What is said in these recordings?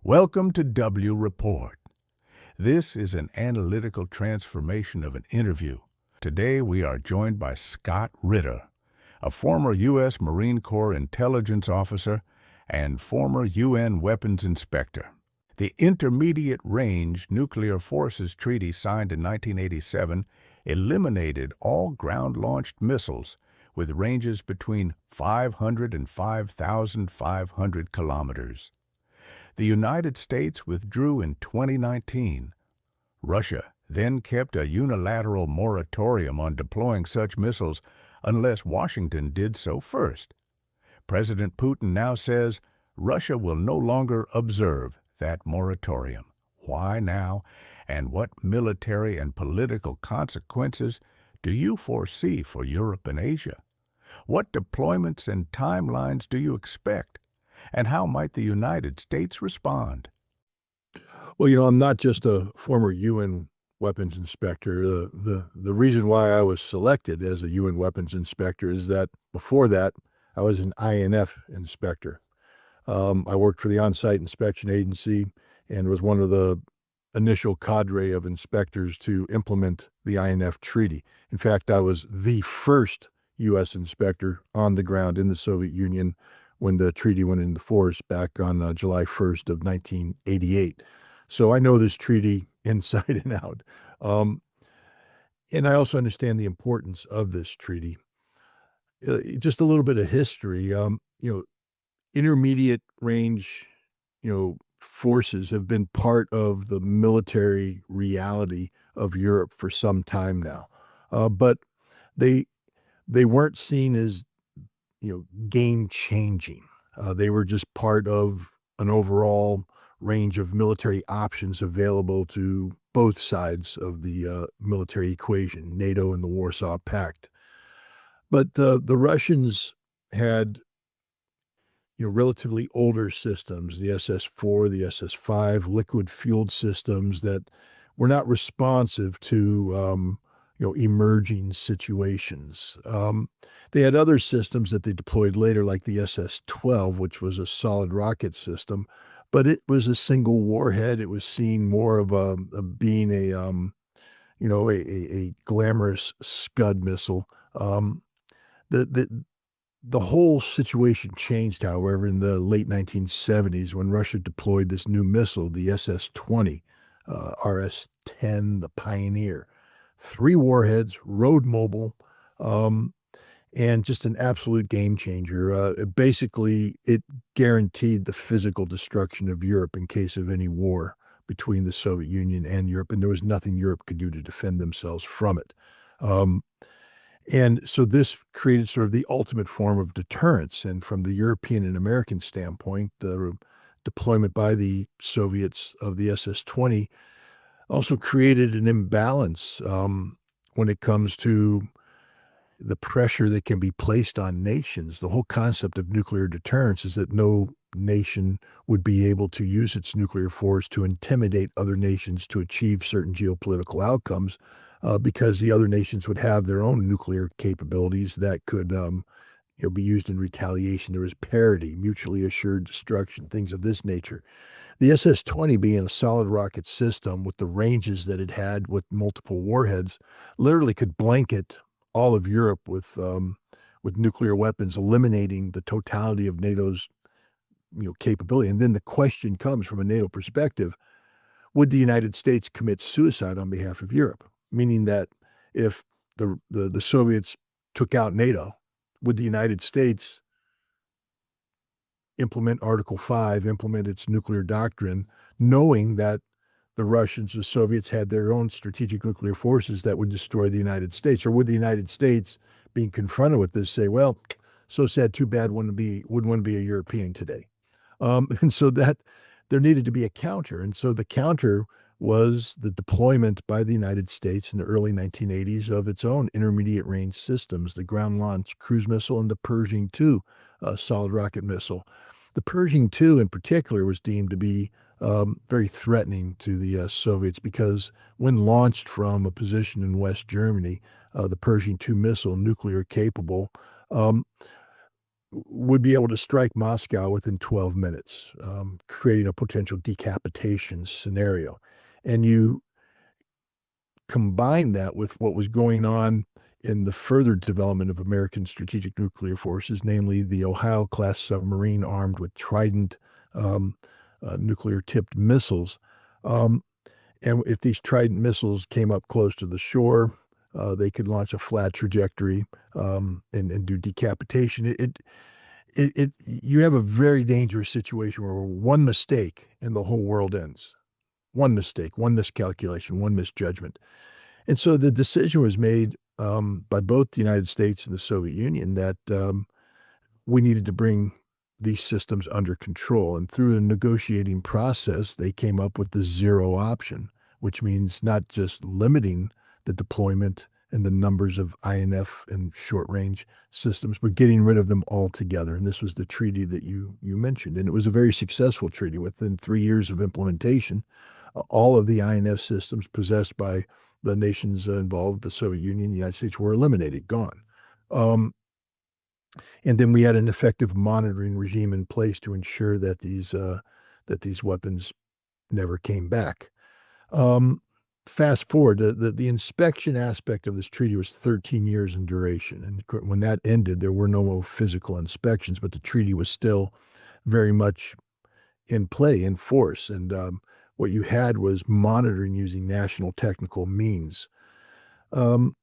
Welcome to W Report. This is an analytical transformation of an interview. Today we are joined by Scott Ritter, a former U.S. Marine Corps intelligence officer and former UN weapons inspector. The Intermediate Range Nuclear Forces Treaty signed in 1987 eliminated all ground-launched missiles with ranges between 500 and 5,500 kilometers. The United States withdrew in 2019. Russia then kept a unilateral moratorium on deploying such missiles unless Washington did so first. President Putin now says Russia will no longer observe that moratorium. Why now, and what military and political consequences do you foresee for Europe and Asia? What deployments and timelines do you expect? And how might the United States respond? Well, I'm not just a former UN weapons inspector. The reason why I was selected as a UN weapons inspector is that before that, I was an INF inspector. I worked for the On-Site Inspection Agency and was one of the initial cadre of inspectors to implement the INF Treaty. In fact, I was the first U.S. inspector on the ground in the Soviet Union when the treaty went into force back on July 1st of 1988. So I know this treaty inside and out. And I also understand the importance of this treaty. Just a little bit of history. Intermediate range, forces have been part of the military reality of Europe for some time now. But they weren't seen as game changing. They were just part of an overall range of military options available to both sides of the military equation, NATO and the Warsaw Pact. But the Russians had relatively older systems, the SS-4, the SS-5, liquid-fueled systems that were not responsive to emerging situations. They had other systems that they deployed later, like the SS-12, which was a solid rocket system, but it was a single warhead. It was seen more of being a glamorous Scud missile. The whole situation changed, however, in the late 1970s when Russia deployed this new missile, the SS-20, RS-10, the Pioneer. 3 warheads, road mobile, and just an absolute game changer. Basically, it guaranteed the physical destruction of Europe in case of any war between the Soviet Union and Europe, and there was nothing Europe could do to defend themselves from it. And so this created sort of the ultimate form of deterrence. And from the European and American standpoint, the deployment by the Soviets of the SS-20 also created an imbalance when it comes to the pressure that can be placed on nations. The whole concept of nuclear deterrence is that no nation would be able to use its nuclear force to intimidate other nations to achieve certain geopolitical outcomes, because the other nations would have their own nuclear capabilities that could be used in retaliation. There was parity, mutually assured destruction, things of this nature. The SS-20 being a solid rocket system with the ranges that it had with multiple warheads literally could blanket all of Europe with nuclear weapons, eliminating the totality of NATO's capability. And then the question comes from a NATO perspective, would the United States commit suicide on behalf of Europe? Meaning that if the Soviets took out NATO, would the United States implement Article 5, implement its nuclear doctrine, knowing that the Russians, the Soviets had their own strategic nuclear forces that would destroy the United States? Or would the United States, being confronted with this, say, well, so sad, too bad, wouldn't want to be a European today? And so that there needed to be a counter. And so the counter was the deployment by the United States in the early 1980s of its own intermediate range systems, the ground-launched cruise missile and the Pershing II solid rocket missile. The Pershing II in particular was deemed to be very threatening to the Soviets because when launched from a position in West Germany, the Pershing II missile, nuclear capable, would be able to strike Moscow within 12 minutes, creating a potential decapitation scenario. And you combine that with what was going on in the further development of American strategic nuclear forces, namely the Ohio-class submarine armed with Trident nuclear-tipped missiles. And if these Trident missiles came up close to the shore, they could launch a flat trajectory and do decapitation. You have a very dangerous situation where one mistake and the whole world ends. One mistake, one miscalculation, one misjudgment. And so the decision was made by both the United States and the Soviet Union that we needed to bring these systems under control. And through a negotiating process, they came up with the zero option, which means not just limiting the deployment and the numbers of INF and short-range systems, but getting rid of them altogether. And this was the treaty that you mentioned. And it was a very successful treaty. Within 3 years of implementation, all of the INF systems possessed by the nations involved, the Soviet Union, the United States, were eliminated, gone. And then we had an effective monitoring regime in place to ensure that these weapons never came back. Fast forward, the inspection aspect of this treaty was 13 years in duration. And when that ended, there were no more physical inspections, but the treaty was still very much in play, in force. And what you had was monitoring using national technical means. The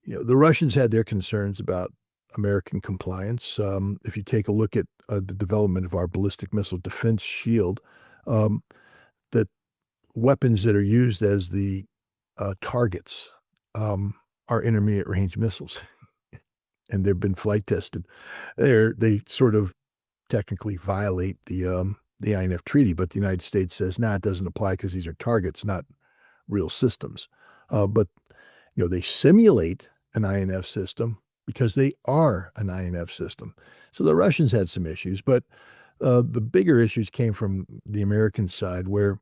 Russians had their concerns about American compliance. If you take a look at the development of our ballistic missile defense shield, that weapons that are used as the targets are intermediate range missiles, and they've been flight tested. They sort of technically violate the INF Treaty, but the United States says, nah, it doesn't apply because these are targets, not real systems. But they simulate an INF system because they are an INF system. So the Russians had some issues, but the bigger issues came from the American side, where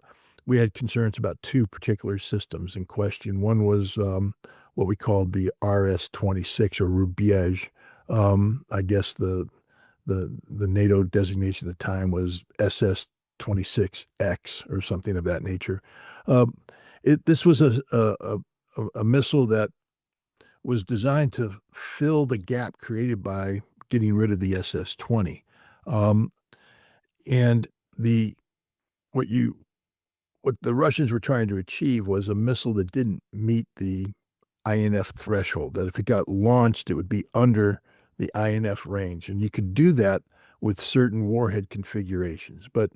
we had concerns about two particular systems in question. One was what we called the RS-26 or Rubiège. I guess the NATO designation at the time was SS-26X or something of that nature. This was a missile that was designed to fill the gap created by getting rid of the SS-20. And what the Russians were trying to achieve was a missile that didn't meet the INF threshold, that if it got launched, it would be under the INF range. And you could do that with certain warhead configurations. But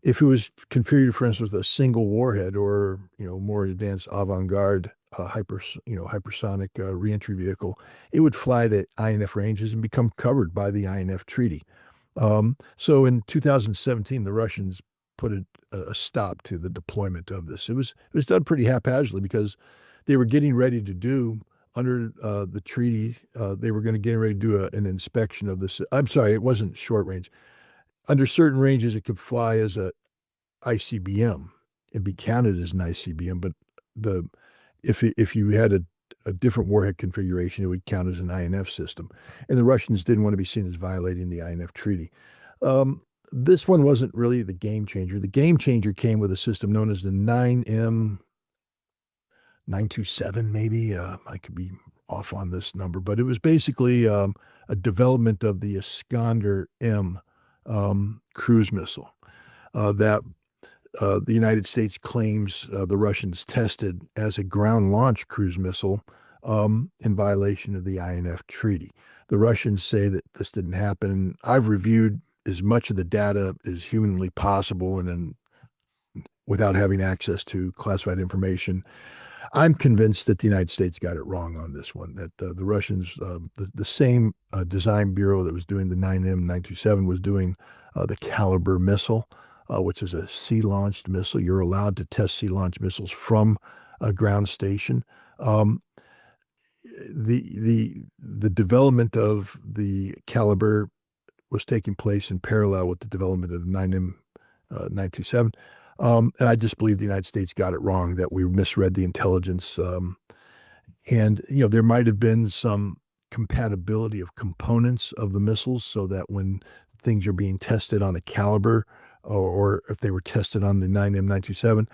if it was configured, for instance, with a single warhead or, more advanced Avanguard hypersonic reentry vehicle, it would fly to INF ranges and become covered by the INF Treaty. So in 2017, the Russians put a stop to the deployment of this. It was done pretty haphazardly because they were getting ready to do under the treaty. They were going to get ready to do an inspection of this. I'm sorry, it wasn't short range. Under certain ranges, it could fly as a ICBM. It'd be counted as an ICBM, but if you had a different warhead configuration, it would count as an INF system. And the Russians didn't want to be seen as violating the INF Treaty. This one wasn't really the game changer. The game changer came with a system known as the 9M 927, maybe. I could be off on this number, but it was basically a development of the Iskander-M cruise missile that the United States claims the Russians tested as a ground launch cruise missile in violation of the INF Treaty. The Russians say that this didn't happen. I've reviewed as much of the data as humanly possible and without having access to classified information. I'm convinced that the United States got it wrong on this one, that the Russians, the same design bureau that was doing the 9M 927 was doing the Caliber missile, which is a sea-launched missile. You're allowed to test sea-launched missiles from a ground station. The development of the Caliber was taking place in parallel with the development of 9M 927. And I just believe the United States got it wrong, that we misread the intelligence. And there might have been some compatibility of components of the missiles so that when things are being tested on a caliber or if they were tested on the 9M927,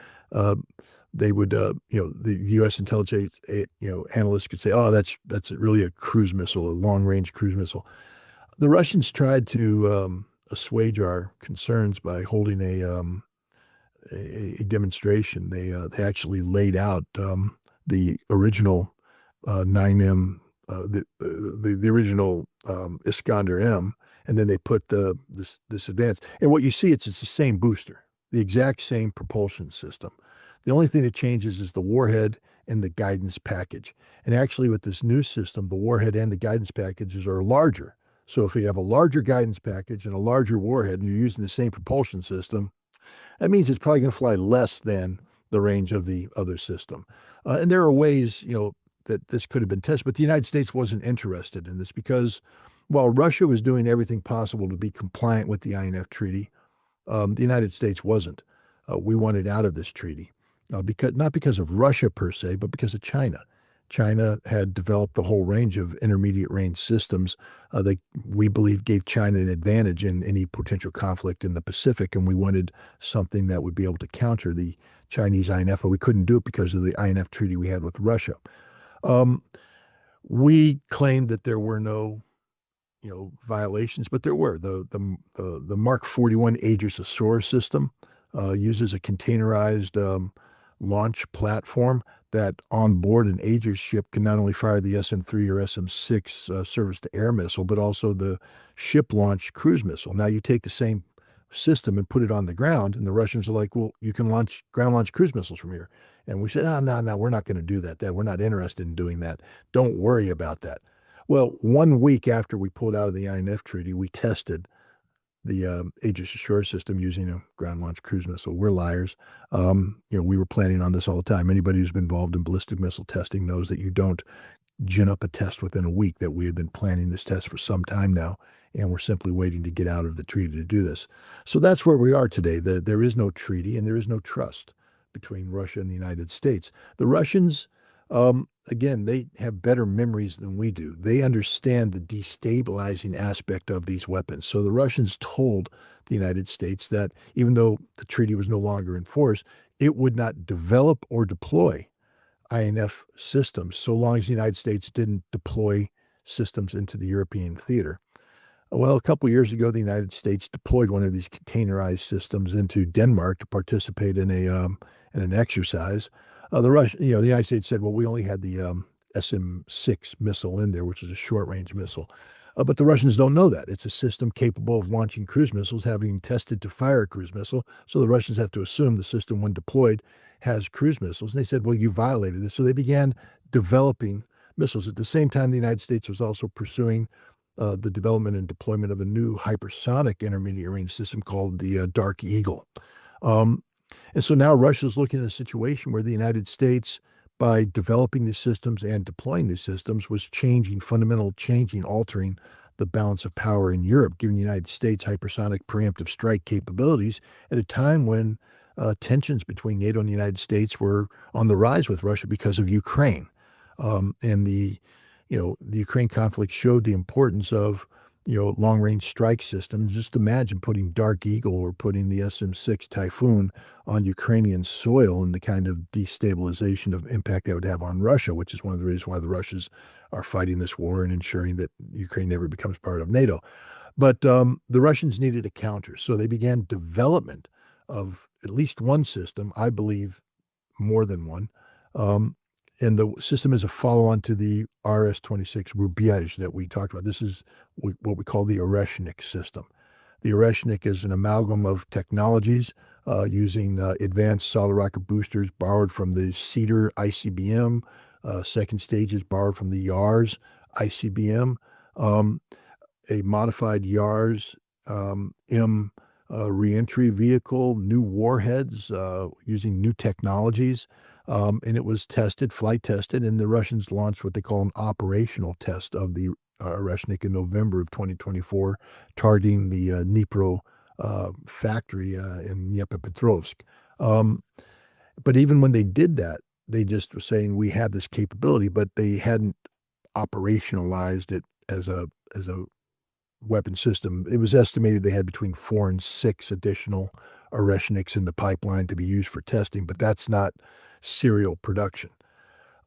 they would, the U.S. intelligence, analysts could say, oh, that's really a cruise missile, a long-range cruise missile. The Russians tried to assuage our concerns by holding a demonstration. They actually laid out the original 9M, the original Iskander M, and then they put this advance. And what you see, it's the same booster, the exact same propulsion system. The only thing that changes is the warhead and the guidance package. And actually, with this new system, the warhead and the guidance packages are larger. So if you have a larger guidance package and a larger warhead, and you're using the same propulsion system, that means it's probably going to fly less than the range of the other system. And there are ways, that this could have been tested, but the United States wasn't interested in this because while Russia was doing everything possible to be compliant with the INF Treaty, the United States wasn't. We wanted out of this treaty, not because of Russia per se, but because of China. China had developed a whole range of intermediate range systems that we believe gave China an advantage in any potential conflict in the Pacific, and we wanted something that would be able to counter the Chinese INF, but we couldn't do it because of the INF treaty we had with Russia. We claimed that there were no, violations, but there were. The Mark 41 Aegis Ashore system uses a containerized launch platform that on board an Aegis ship can not only fire the SM-3 or SM-6 surface-to-air missile, but also the ship-launched cruise missile. Now you take the same system and put it on the ground, and the Russians are like, well, you can launch ground-launched cruise missiles from here. And we said, no, we're not going to do that. We're not interested in doing that. Don't worry about that. Well, 1 week after we pulled out of the INF Treaty, we tested the Aegis Ashore system using a ground-launched cruise missile. We're liars. We were planning on this all the time. Anybody who's been involved in ballistic missile testing knows that you don't gin up a test within a week, that we had been planning this test for some time now, and we're simply waiting to get out of the treaty to do this. So that's where we are today. There is no treaty and there is no trust between Russia and the United States. The Russians, again, they have better memories than we do. They understand the destabilizing aspect of these weapons. So the Russians told the United States that even though the treaty was no longer in force, it would not develop or deploy INF systems so long as the United States didn't deploy systems into the European theater. Well, a couple of years ago, the United States deployed one of these containerized systems into Denmark to participate in an exercise. The United States said, well, we only had the SM-6 missile in there, which is a short-range missile. But the Russians don't know that. It's a system capable of launching cruise missiles, having tested to fire a cruise missile. So the Russians have to assume the system, when deployed, has cruise missiles. And they said, well, you violated this. So they began developing missiles. At the same time, the United States was also pursuing the development and deployment of a new hypersonic intermediate range system called the Dark Eagle. And so now Russia's looking at a situation where the United States, by developing these systems and deploying these systems, was altering the balance of power in Europe, giving the United States hypersonic preemptive strike capabilities at a time when tensions between NATO and the United States were on the rise with Russia because of Ukraine. And the Ukraine conflict showed the importance of long-range strike systems. Just imagine putting Dark Eagle or putting the SM-6 Typhoon on Ukrainian soil and the kind of destabilization of impact that would have on Russia, which is one of the reasons why the Russians are fighting this war and ensuring that Ukraine never becomes part of NATO. But the Russians needed a counter, so they began development of at least one system, I believe more than one. And the system is a follow-on to the RS-26 Readies that we talked about. This is what we call the Archnik system. The Archnik is an amalgam of technologies using advanced solid rocket boosters borrowed from the Cedar ICBM. Second stage is borrowed from the YARS ICBM. A modified YARS M reentry vehicle, new warheads using new technologies. And it was flight tested, and the Russians launched what they call an operational test of the Archnik in November of 2024, targeting the Dnipro factory in Dnipropetrovsk. But even when they did that, they just were saying we have this capability, but they hadn't operationalized it as a weapon system. It was estimated they had between 4 and 6 additional Archniks in the pipeline to be used for testing, but that's not serial production.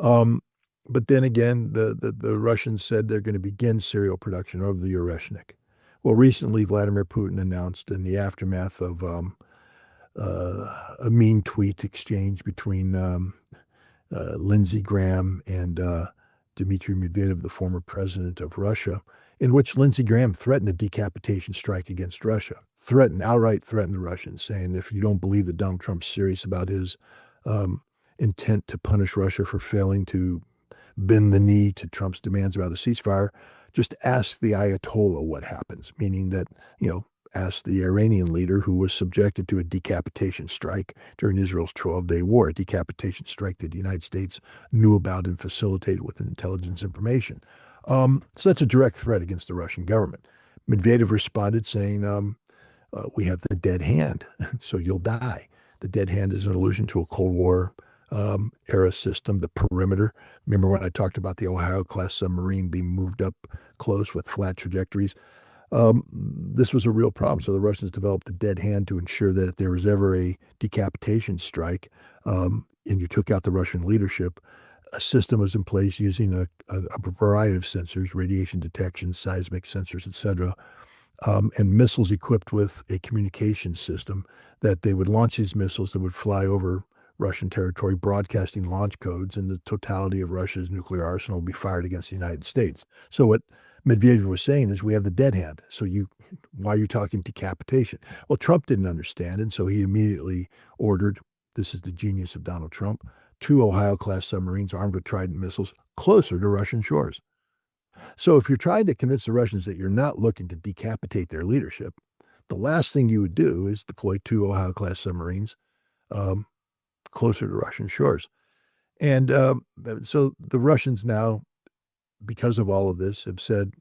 Um, but then again, the Russians said they're going to begin serial production of the Archnik. Well, recently, Vladimir Putin announced in the aftermath of a mean tweet exchange between Lindsey Graham and Dmitry Medvedev, the former president of Russia, in which Lindsey Graham threatened a decapitation strike against Russia, outright threatened the Russians, saying if you don't believe that Donald Trump's serious about his intent to punish Russia for failing to bend the knee to Trump's demands about a ceasefire, just ask the Ayatollah what happens, meaning that, ask the Iranian leader who was subjected to a decapitation strike during Israel's 12-day war, a decapitation strike that the United States knew about and facilitated with intelligence information. So that's a direct threat against the Russian government. Medvedev responded saying, we have the dead hand, so you'll die. The dead hand is an allusion to a Cold War era system, the perimeter. Remember when I talked about the Ohio-class submarine being moved up close with flat trajectories? This was a real problem. So the Russians developed the dead hand to ensure that if there was ever a decapitation strike and you took out the Russian leadership, a system was in place using a variety of sensors, radiation detection, seismic sensors, etc., and missiles equipped with a communication system that they would launch these missiles that would fly over Russian territory, broadcasting launch codes, and the totality of Russia's nuclear arsenal would be fired against the United States. So what Medvedev was saying is we have the dead hand. So why are you talking decapitation? Well, Trump didn't understand, and so he immediately ordered, this is the genius of Donald Trump, 2 Ohio-class submarines armed with Trident missiles closer to Russian shores. So if you're trying to convince the Russians that you're not looking to decapitate their leadership, the last thing you would do is deploy 2 Ohio-class submarines closer to Russian shores. And so the Russians now, because of all of this, have said,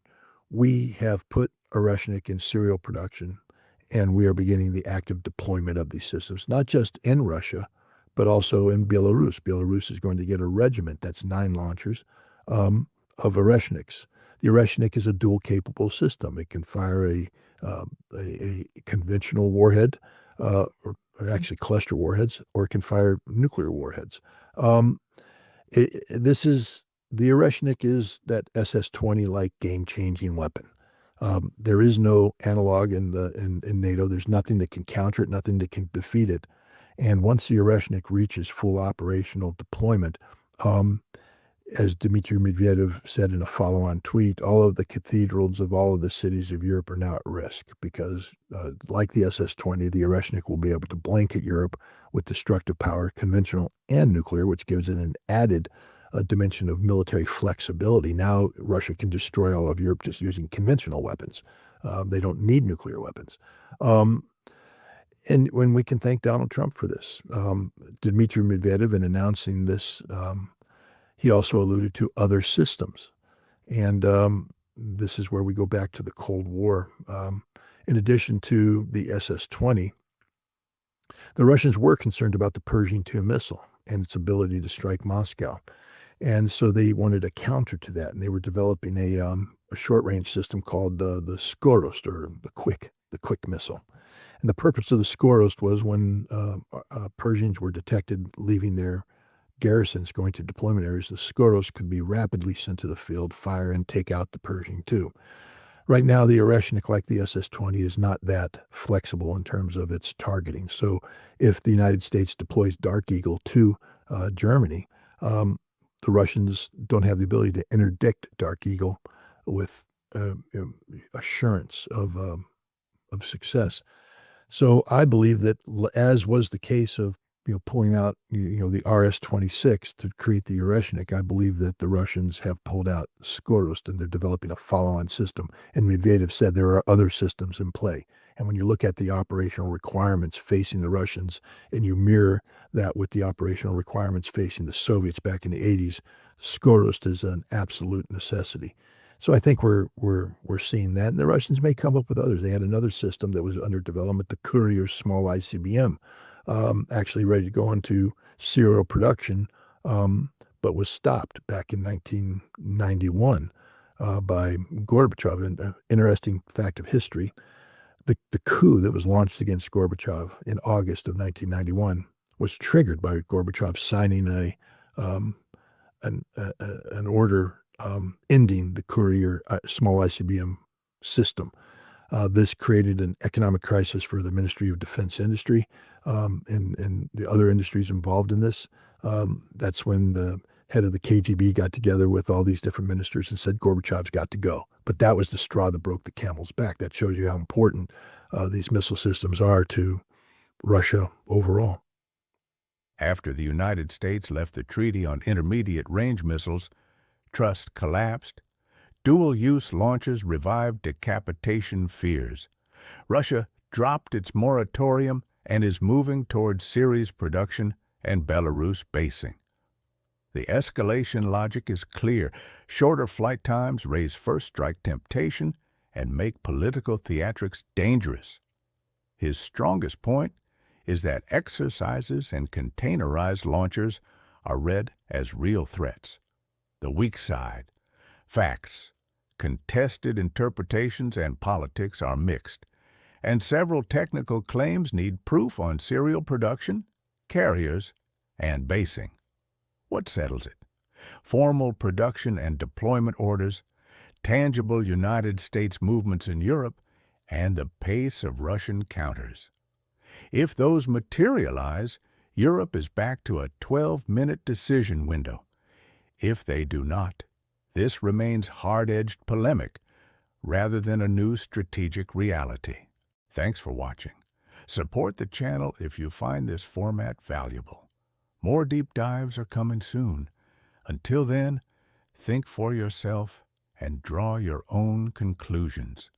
we have put Archnik in serial production, and we are beginning the active deployment of these systems, not just in Russia, but also in Belarus. Belarus is going to get a regiment, that's 9 launchers, of Archniks. The Archnik is a dual-capable system. It can fire a conventional warhead, or actually cluster warheads, or it can fire nuclear warheads. The Archnik is that SS-20-like game-changing weapon. There is no analog in NATO. There's nothing that can counter it, nothing that can defeat it. And once the Archnik reaches full operational deployment, as Dmitry Medvedev said in a follow-on tweet, all of the cathedrals of all of the cities of Europe are now at risk because, like the SS-20, the Archnik will be able to blanket Europe with destructive power, conventional and nuclear, which gives it an added dimension of military flexibility. Now Russia can destroy all of Europe just using conventional weapons. They don't need nuclear weapons. And when we can thank Donald Trump for this. Dmitry Medvedev, in announcing this, he also alluded to other systems. And this is where we go back to the Cold War. In addition to the SS-20, the Russians were concerned about the Pershing II missile and its ability to strike Moscow. And so they wanted a counter to that. And they were developing a short-range system called the Skorost, or the quick missile. And the purpose of the Skorost was when Pershings were detected leaving their garrisons going to deployment areas, the Skorost could be rapidly sent to the field, fire, and take out the Pershing II. Right now, the Archnik, like the SS-20, is not that flexible in terms of its targeting. So if the United States deploys Dark Eagle to Germany, the Russians don't have the ability to interdict Dark Eagle with assurance of success. So I believe that, as was the case of pulling out the RS-26 to create the Archnik, I believe that the Russians have pulled out Skorost and they're developing a follow-on system. And Medvedev said there are other systems in play. And when you look at the operational requirements facing the Russians and you mirror that with the operational requirements facing the Soviets back in the 80s, Skorost is an absolute necessity. So I think we're seeing that. And the Russians may come up with others. They had another system that was under development, the Courier small ICBM, actually ready to go into serial production but was stopped back in 1991 by Gorbachev. And an interesting fact of history, the coup that was launched against Gorbachev in August of 1991 was triggered by Gorbachev signing an order ending the Courier small ICBM system. This created an economic crisis for the Ministry of Defense Industry and the other industries involved in this. That's when the head of the KGB got together with all these different ministers and said Gorbachev's got to go. But that was the straw that broke the camel's back. That shows you how important these missile systems are to Russia overall. After the United States left the Treaty on Intermediate Range Missiles, trust collapsed. Dual-use launches revived decapitation fears. Russia dropped its moratorium and is moving towards series production and Belarus basing. The escalation logic is clear. Shorter flight times raise first-strike temptation and make political theatrics dangerous. His strongest point is that exercises and containerized launchers are read as real threats. The weak side, facts, contested interpretations, and politics are mixed, and several technical claims need proof on serial production, carriers, and basing. What settles it? Formal production and deployment orders, tangible United States movements in Europe, and the pace of Russian counters. If those materialize, Europe is back to a 12-minute decision window. If they do not, this remains hard-edged polemic rather than a new strategic reality. Thanks for watching. Support the channel if you find this format valuable. More deep dives are coming soon. Until then, think for yourself and draw your own conclusions.